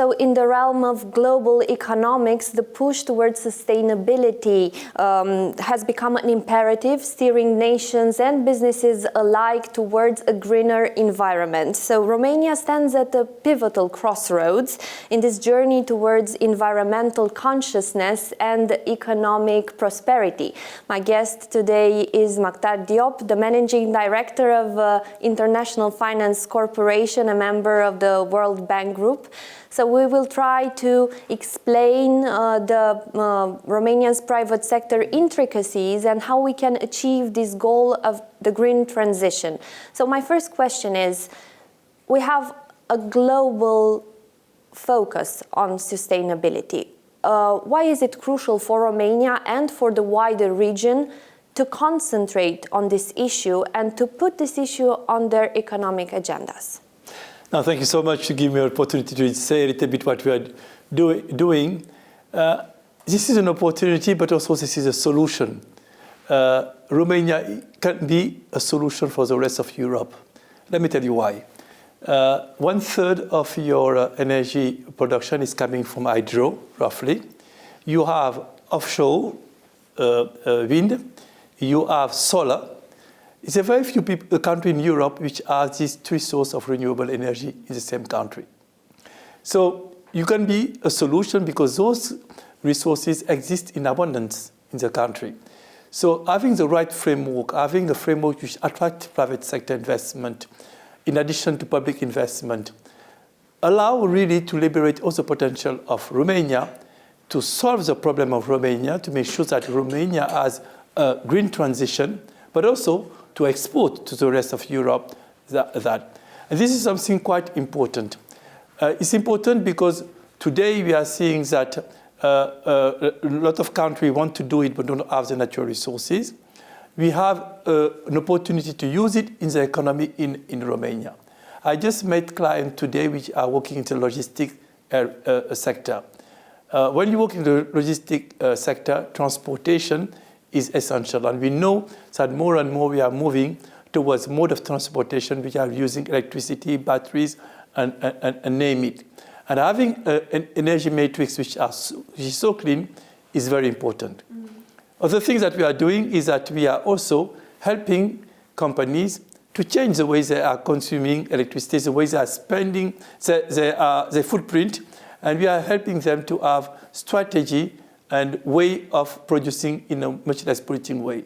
So in the realm of global economics, the push towards sustainability has become an imperative, steering nations and businesses alike towards a greener environment. So Romania stands at a pivotal crossroads in this journey towards environmental consciousness and economic prosperity. My guest today is Makhtar Diop, the Managing Director of International Finance Corporation, a member of the World Bank Group. So we will try to explain the Romania's private sector intricacies and how we can achieve this goal of the green transition. So my first question is, we have a global focus on sustainability. Why is it crucial for Romania and for the wider region to concentrate on this issue and to put this issue on their economic agendas? Now, thank you so much to give me an opportunity to say a little bit what we are doing. This is an opportunity, but also this is a solution. Romania can be a solution for the rest of Europe. Let me tell you why. 1/3 of your energy production is coming from hydro, roughly. You have offshore wind. You have solar. It's a very few countries in Europe which have these three sources of renewable energy in the same country. So you can be a solution because those resources exist in abundance in the country. So having the right framework, having a framework which attracts private sector investment, in addition to public investment, allow really to liberate all the potential of Romania, to solve the problem of Romania, to make sure that Romania has a green transition, but also to export to the rest of Europe that. And this is something quite important. It's important because today we are seeing that a lot of countries want to do it but don't have the natural resources. We have an opportunity to use it in the economy in Romania. I just met clients today which are working in the logistics sector. When you work in the logistics sector, transportation is essential. And we know that more and more we are moving towards mode of transportation which are using electricity, batteries, and name it. And having an energy matrix which is so clean is very important. Other things that we are doing is that we are also helping companies to change the way they are consuming electricity, the way they are spending their footprint, and we are helping them to have strategy and way of producing in a much less polluting way.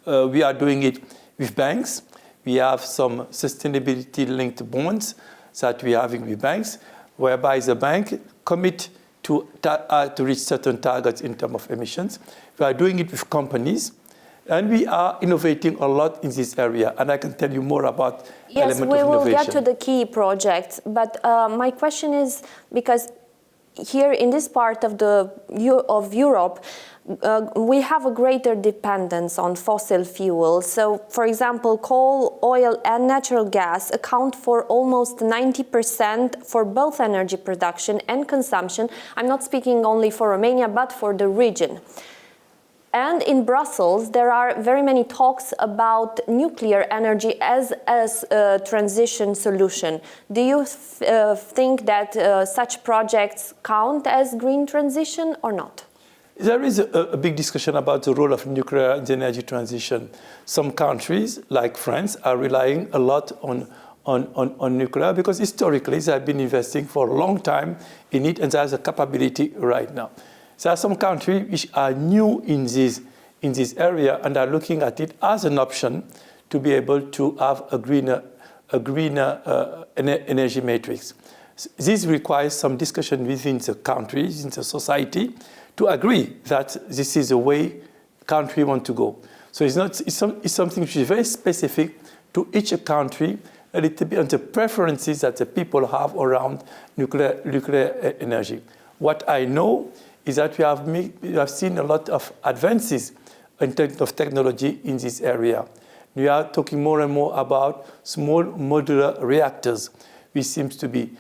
We are doing it with banks. We have some sustainability-linked bonds that we are having with banks, whereby the bank commit to reach certain targets in terms of emissions. We are doing it with companies, and we are innovating a lot in this area. And I can tell you more about yes, element of innovation. Yes, we will get to the key projects. But my question is, because here in this part of Europe, we have a greater dependence on fossil fuels. So, for example, coal, oil, and natural gas account for almost 90% for both energy production and consumption. I'm not speaking only for Romania, but for the region. And in Brussels, there are very many talks about nuclear energy as a transition solution. Do you think that such projects count as green transition or not? There is a big discussion about the role of nuclear in the energy transition. Some countries, like France, are relying a lot on nuclear because historically they have been investing for a long time in it, and there's a capability right now. There are some countries which are new in this area and are looking at it as an option to be able to have a greener energy matrix. This requires some discussion within the countries, in the society, to agree that this is the way country want to go. So it's something which is very specific to each country, a little bit on the preferences that the people have around nuclear energy. What I know is that we have seen a lot of advances in terms of technology in this area. We are talking more and more about small modular reactors, which seems to be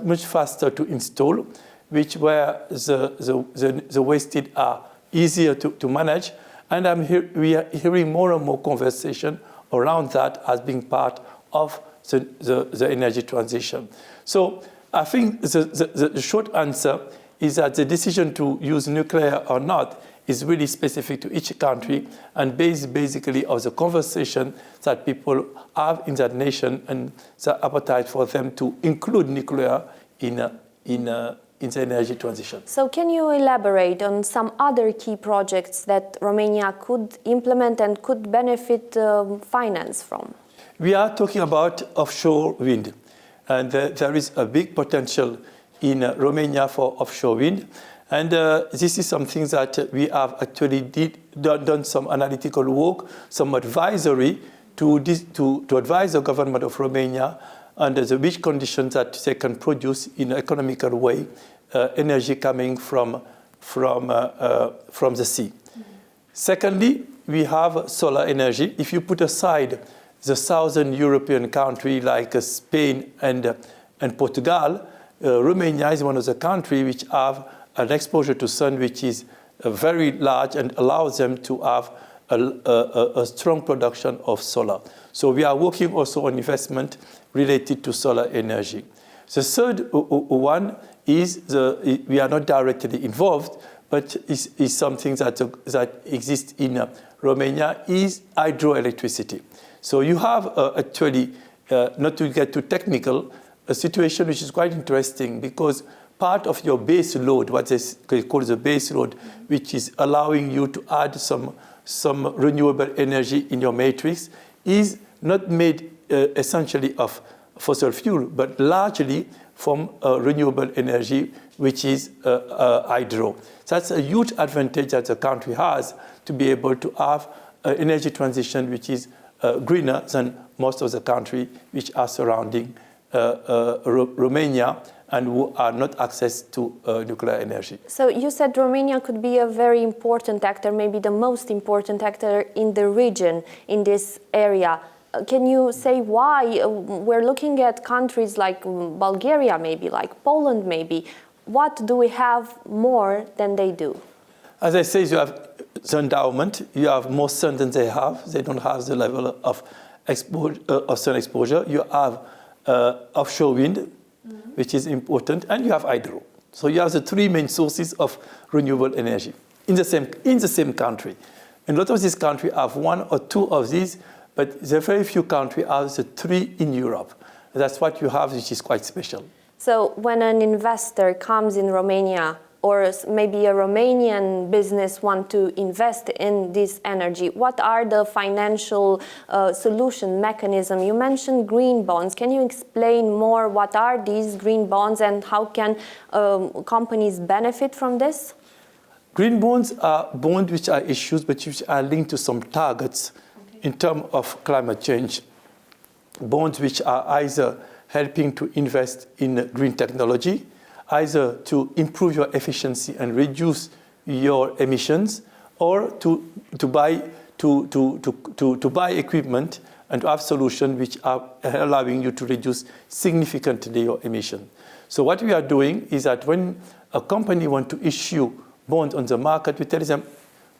much faster to install, where the wasted are easier to manage. And we are hearing more and more conversation around that as being part of the energy transition. So I think the short answer is that the decision to use nuclear or not is really specific to each country and based basically on the conversation that people have in that nation and the appetite for them to include nuclear in the energy transition. So can you elaborate on some other key projects that Romania could implement and could benefit finance from? We are talking about offshore wind, and there is a big potential in Romania for offshore wind. And this is something that we have actually done some analytical work, some advisory to advise the government of Romania under the which conditions that they can produce in an economical way energy coming from the sea. Mm-hmm. Secondly, we have solar energy. If you put aside the southern European country like Spain and Portugal, Romania is one of the countries which have an exposure to sun which is very large and allows them to have a strong production of solar. So we are working also on investment related to solar energy. The third one is we are not directly involved, but is something that exists in Romania is hydroelectricity. So you have actually, not to get too technical, a situation which is quite interesting because part of your base load, what is called the base load, which is allowing you to add some renewable energy in your matrix, is not made essentially of fossil fuel, but largely from renewable energy, which is hydro. That's a huge advantage that the country has to be able to have an energy transition which is greener than most of the countries which are surrounding Romania and who are not access to nuclear energy. So you said Romania could be a very important actor, maybe the most important actor in the region, in this area. Can you say why? We're looking at countries like Bulgaria, maybe, like Poland, maybe. What do we have more than they do? As I say, you have the endowment. You have more sun than they have. They don't have the level of sun exposure. You have offshore wind, which is important, and you have hydro. So you have the three main sources of renewable energy in the same country. And a lot of these countries have one or two of these, but there are very few countries have the three in Europe. That's what you have, which is quite special. So when an investor comes in Romania, or maybe a Romanian business want to invest in this energy, what are the financial solution mechanism? You mentioned green bonds. Can you explain more what are these green bonds and how can companies benefit from this? Green bonds are bonds which are issued but which are linked to some targets in terms of climate change. Bonds which are either helping to invest in green technology, either to improve your efficiency and reduce your emissions, or to buy equipment and to have solutions which are allowing you to reduce significantly your emission. So what we are doing is that when a company wants to issue bonds on the market, we tell them,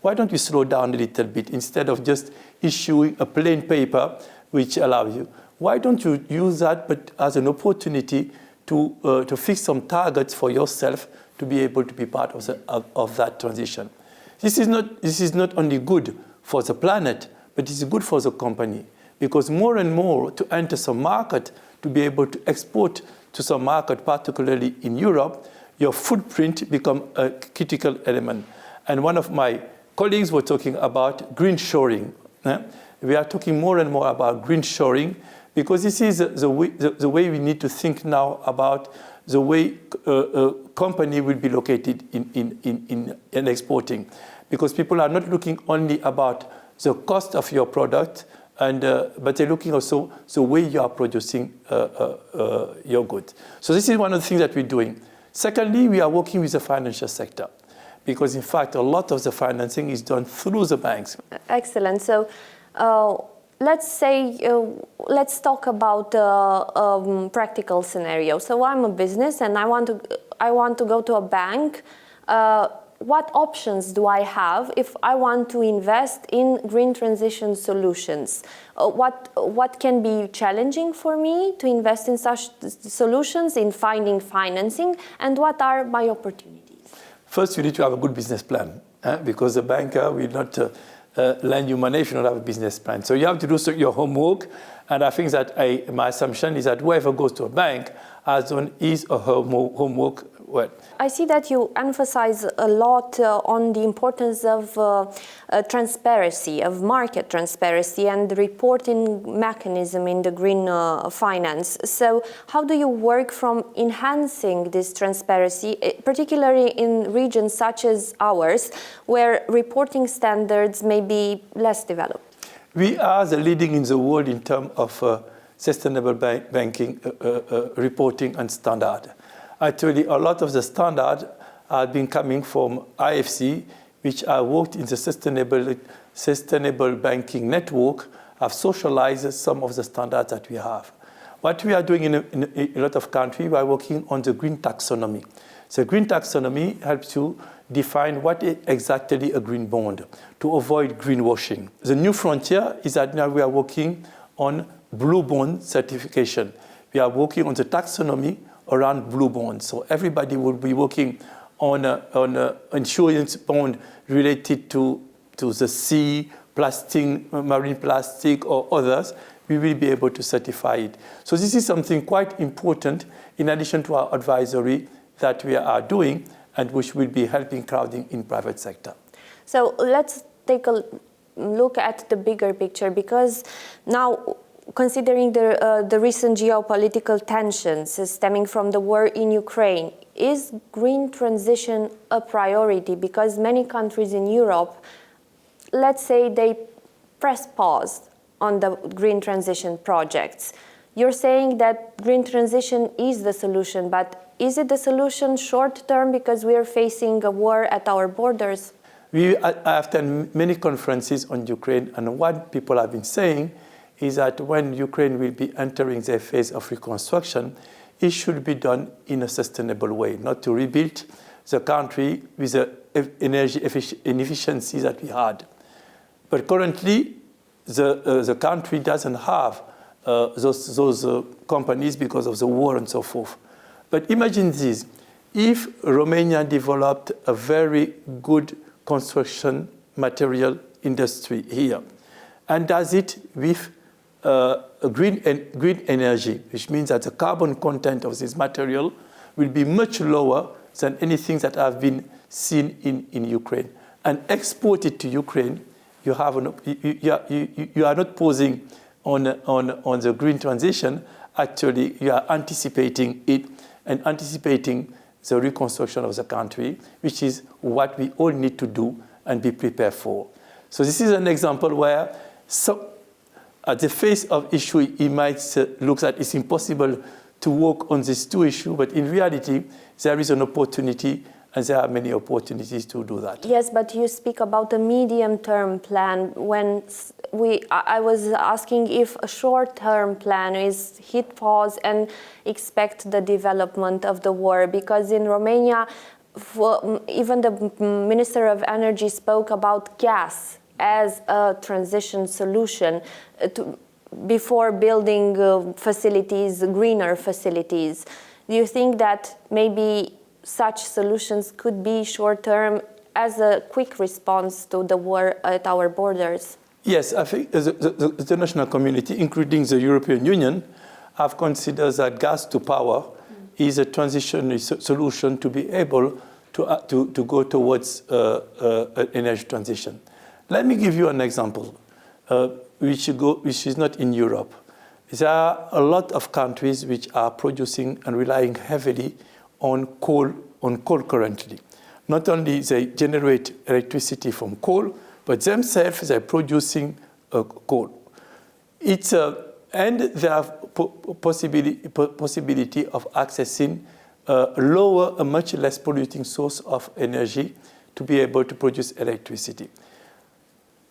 why don't you slow down a little bit instead of just issuing a plain paper which allows you? Why don't you use that but as an opportunity to fix some targets for yourself to be able to be part of that transition? This is not only good for the planet, but it's good for the company, because more and more to enter some market, to be able to export to some market, particularly in Europe, your footprint becomes a critical element. And one of my colleagues were talking about green shoring. We are talking more and more about green shoring, because this is the way we need to think now about the way a company will be located in exporting. Because people are not looking only about the cost of your product, but they're looking also the way you are producing your goods. So this is one of the things that we're doing. Secondly, we are working with the financial sector, because in fact a lot of the financing is done through the banks. Excellent. So let's talk about a practical scenario. So I'm a business and I want to go to a bank. what options do I have if I want to invest in green transition solutions? What can be challenging for me to invest in such solutions, in finding financing, and what are my opportunities? First, you need to have a good business plan, because the banker will not lend you money if you don't have a business plan. So you have to do your homework, and I think that my assumption is that whoever goes to a bank has done his or her homework well. I see that you emphasize a lot on the importance of transparency, of market transparency and the reporting mechanism in the green finance. So how do you work from enhancing this transparency, particularly in regions such as ours, where reporting standards may be less developed? We are the leading in the world in terms of sustainable banking reporting and standard. Actually, a lot of the standards have been coming from IFC, which I worked in the sustainable banking network, have socialized some of the standards that we have. What we are doing in a lot of countries, we are working on the green taxonomy. The green taxonomy helps you define what is exactly a green bond to avoid greenwashing. The new frontier is that now we are working on blue bond certification. We are working on the taxonomy around blue bonds. So everybody will be working on an insurance bond related to the sea, plastic, marine plastic, or others. We will be able to certify it. So this is something quite important in addition to our advisory that we are doing and which will be helping crowding in private sector. So let's take a look at the bigger picture, because now, considering the recent geopolitical tensions stemming from the war in Ukraine, is green transition a priority? Because many countries in Europe, let's say they press pause on the green transition projects. You're saying that green transition is the solution, but is it the solution short term because we are facing a war at our borders? I have done many conferences on Ukraine, and what people have been saying is that when Ukraine will be entering their phase of reconstruction, it should be done in a sustainable way, not to rebuild the country with the energy inefficiencies that we had. But currently, the country doesn't have those companies because of the war and so forth. But imagine this, if Romania developed a very good construction material industry here, and does it with green energy, which means that the carbon content of this material will be much lower than anything that have been seen in Ukraine, and export it to Ukraine, you are not posing on the green transition. Actually, you are anticipating it and anticipating the reconstruction of the country, which is what we all need to do and be prepared for. So this is an example where at the face of issue, it might look that it's impossible to work on these two issues, but in reality, there is an opportunity, and there are many opportunities to do that. Yes, but you speak about a medium-term plan. When I was asking if a short-term plan is hit pause and expect the development of the war, because in Romania, even the Minister of Energy spoke about gas as a transition solution before building facilities, greener facilities. Do you think that maybe such solutions could be short-term as a quick response to the war at our borders? Yes, I think the international community, including the European Union, have considered that gas to power is a transition solution to be able to go towards energy transition. Let me give you an example, which is not in Europe. There are a lot of countries which are producing and relying heavily on coal currently. Not only they generate electricity from coal, but themselves they're producing coal. And they have possibility of accessing a much less polluting source of energy to be able to produce electricity.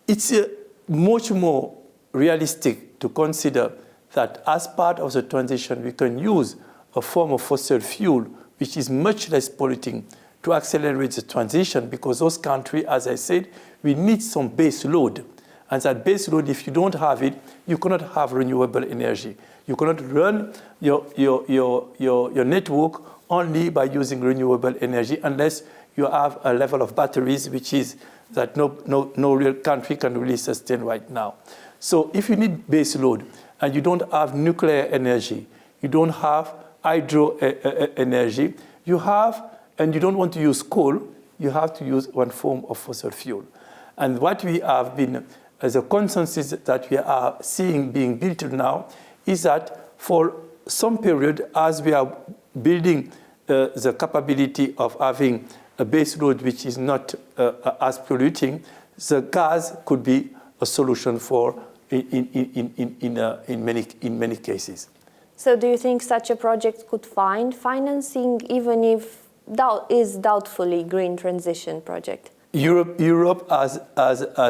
It's much more realistic to consider that as part of the transition, we can use a form of fossil fuel which is much less polluting to accelerate the transition, because those countries, as I said, we need some base load. And that base load, if you don't have it, you cannot have renewable energy. You cannot run your network only by using renewable energy unless you have a level of batteries which is that no real country can really sustain right now. So if you need base load and you don't have nuclear energy, you don't have hydro energy, you have, and you don't want to use coal, you have to use one form of fossil fuel. And what we have been, as a consensus that we are seeing being built now, is that for some period, as we are building the capability of having a base load which is not as polluting, the gas could be a solution for in many cases. So do you think such a project could find financing even if is doubtfully green transition project? Europe has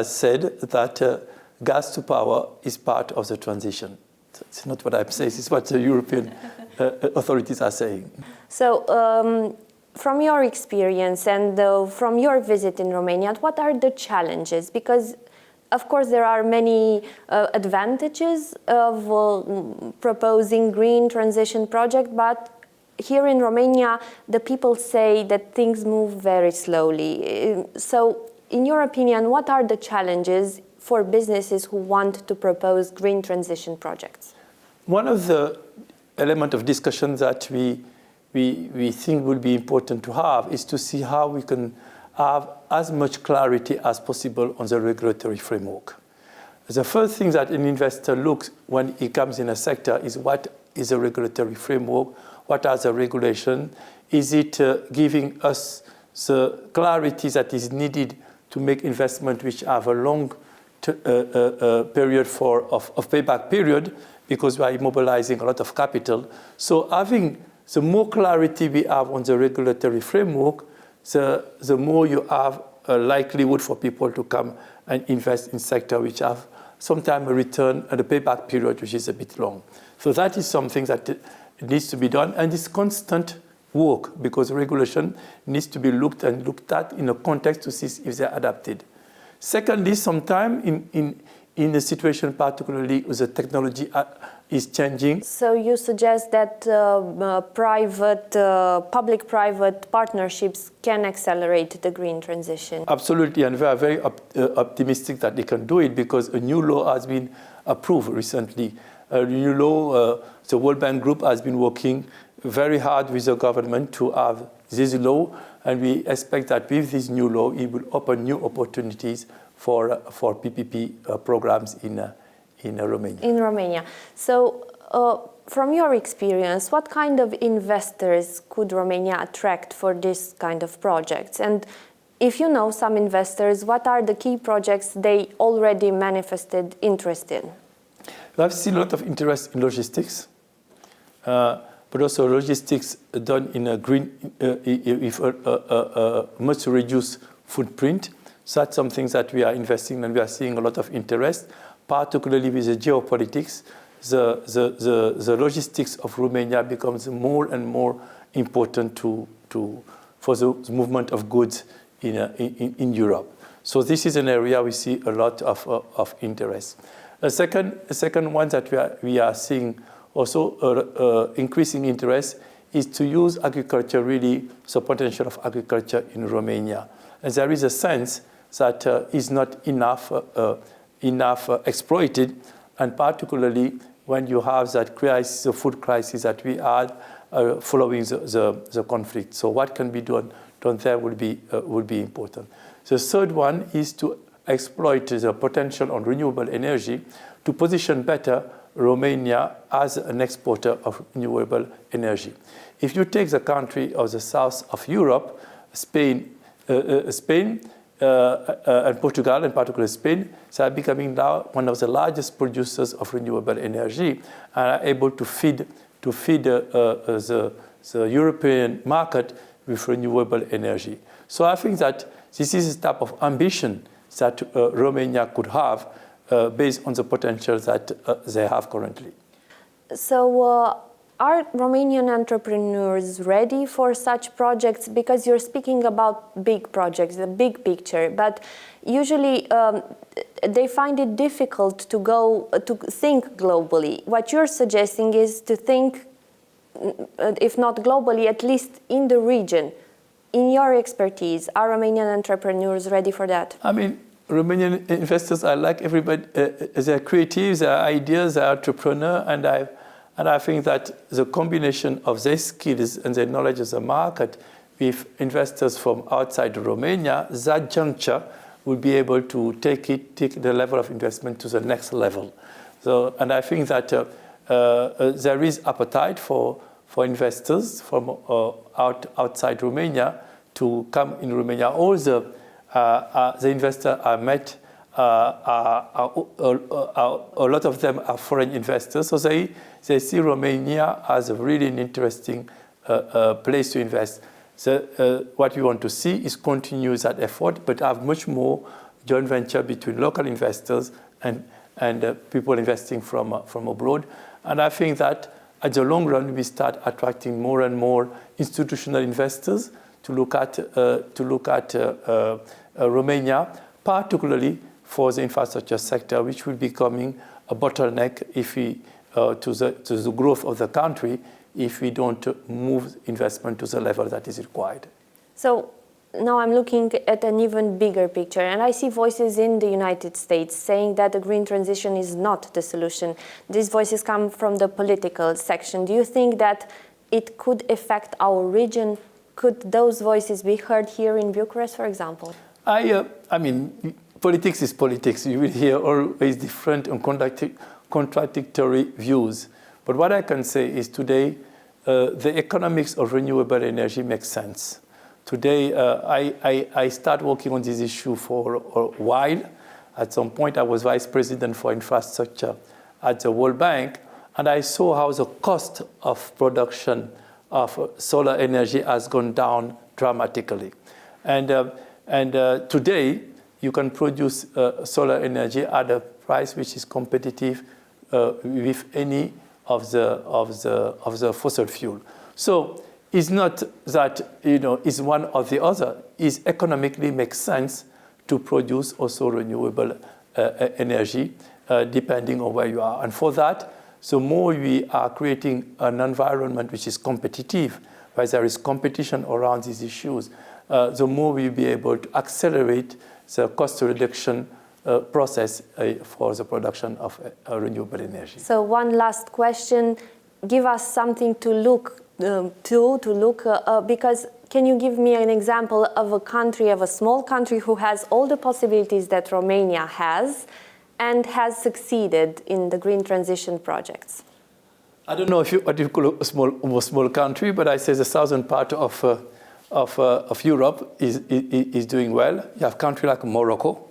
said that gas to power is part of the transition. It's not what I'm saying, it's what the European authorities are saying. So from your experience and from your visit in Romania, what are the challenges? Because of course, there are many advantages of proposing green transition project, but here in Romania, the people say that things move very slowly. So, in your opinion, what are the challenges for businesses who want to propose green transition projects? One of the elements of discussion that we think would be important to have is to see how we can have as much clarity as possible on the regulatory framework. The first thing that an investor looks when he comes in a sector is what is the regulatory framework, what are the regulations, is it giving us the clarity that is needed to make investment which have a long period of payback period, because we are mobilizing a lot of capital. So having the more clarity we have on the regulatory framework, the more you have a likelihood for people to come and invest in sector which have sometimes a return and a payback period which is a bit long. So that is something that needs to be done, and it's constant work because regulation needs to be looked at in a context to see if they're adapted. Secondly, sometimes in a situation particularly the technology is changing. So you suggest that public-private partnerships can accelerate the green transition? Absolutely, and we are very optimistic that they can do it because a new law has been approved recently. A new law, the World Bank Group has been working very hard with the government to have this law, and we expect that with this new law, it will open new opportunities for PPP programs in Romania. In Romania. So, from your experience, what kind of investors could Romania attract for this kind of projects? And if you know some investors, what are the key projects they already manifested interest in? I've seen a lot of interest in logistics, but also logistics done in a green, with a much reduced footprint. So that's something that we are investing in, and we are seeing a lot of interest, particularly with the geopolitics. The logistics of Romania becomes more and more important for the movement of goods in Europe. So this is an area we see a lot of interest. A second one that we are seeing also increasing interest is to use agriculture, really, the potential of agriculture in Romania. And there is a sense that is not enough exploited, and particularly when you have that crisis, the food crisis that we had following the conflict. So what can be done there would be important. The third one is to exploit the potential on renewable energy to position better Romania as an exporter of renewable energy. If you take the country of the south of Europe, Spain and Portugal, and particularly Spain, they are becoming now one of the largest producers of renewable energy and are able to feed the European market with renewable energy. So I think that this is a type of ambition that Romania could have based on the potential that they have currently. So Are Romanian entrepreneurs ready for such projects? Because you're speaking about big projects, the big picture, but usually they find it difficult to think globally. What you're suggesting is to think, if not globally, at least in the region. In your expertise, are Romanian entrepreneurs ready for that? I mean, Romanian investors are like everybody. They're creatives, they're ideas, they're entrepreneurs, and I think that the combination of their skills and their knowledge of the market with investors from outside Romania, that juncture will be able to take the level of investment to the next level. So, and I think that there is appetite for investors from outside Romania to come in Romania. All the investors I met, a lot of them are foreign investors, so they see Romania as a really interesting place to invest. So what we want to see is continue that effort, but have much more joint venture between local investors and people investing from abroad. And I think that at the long run, we start attracting more and more institutional investors to look at Romania, particularly for the infrastructure sector, which will be becoming a bottleneck to the growth of the country if we don't move investment to the level that is required. So now I'm looking at an even bigger picture, and I see voices in the United States saying that the green transition is not the solution. These voices come from the political section. Do you think that it could affect our region? Could those voices be heard here in Bucharest, for example? I mean, politics is politics. You will hear always different and contradictory views. But what I can say is today, the economics of renewable energy makes sense. Today, I start working on this issue for a while. At some point, I was vice president for infrastructure at the World Bank, and I saw how the cost of production of solar energy has gone down dramatically. And today, you can produce solar energy at a price which is competitive with any of the fossil fuel. So it's not that it's one or the other. It economically makes sense to produce also renewable energy depending on where you are. And for that, the more we are creating an environment which is competitive, where there is competition around these issues, the more we'll be able to accelerate the cost reduction process for the production of renewable energy. So one last question. Give us something to look because can you give me an example of a small country who has all the possibilities that Romania has and has succeeded in the green transition projects? I don't know what you call a small country, but I say the southern part of Europe is doing well. You have countries like Morocco,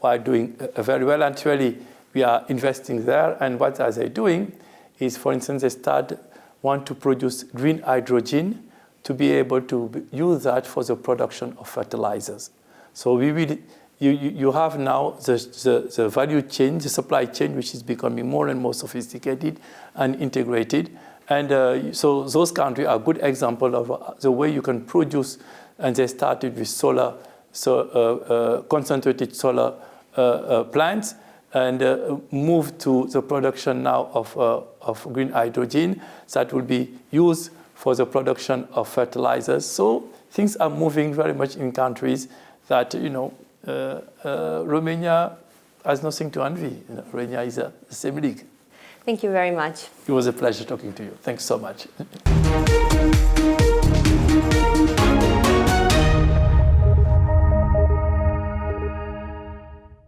who are doing very well. Actually, we are investing there. And what are they doing is, for instance, they want to produce green hydrogen to be able to use that for the production of fertilizers. So you have now the value chain, the supply chain, which is becoming more and more sophisticated and integrated. And so those countries are a good example of the way you can produce. And they started with concentrated solar plants and moved to the production now of green hydrogen that will be used for the production of fertilizers. So things are moving very much in countries that, Romania has nothing to envy. Romania is the same league. Thank you very much. It was a pleasure talking to you. Thanks so much.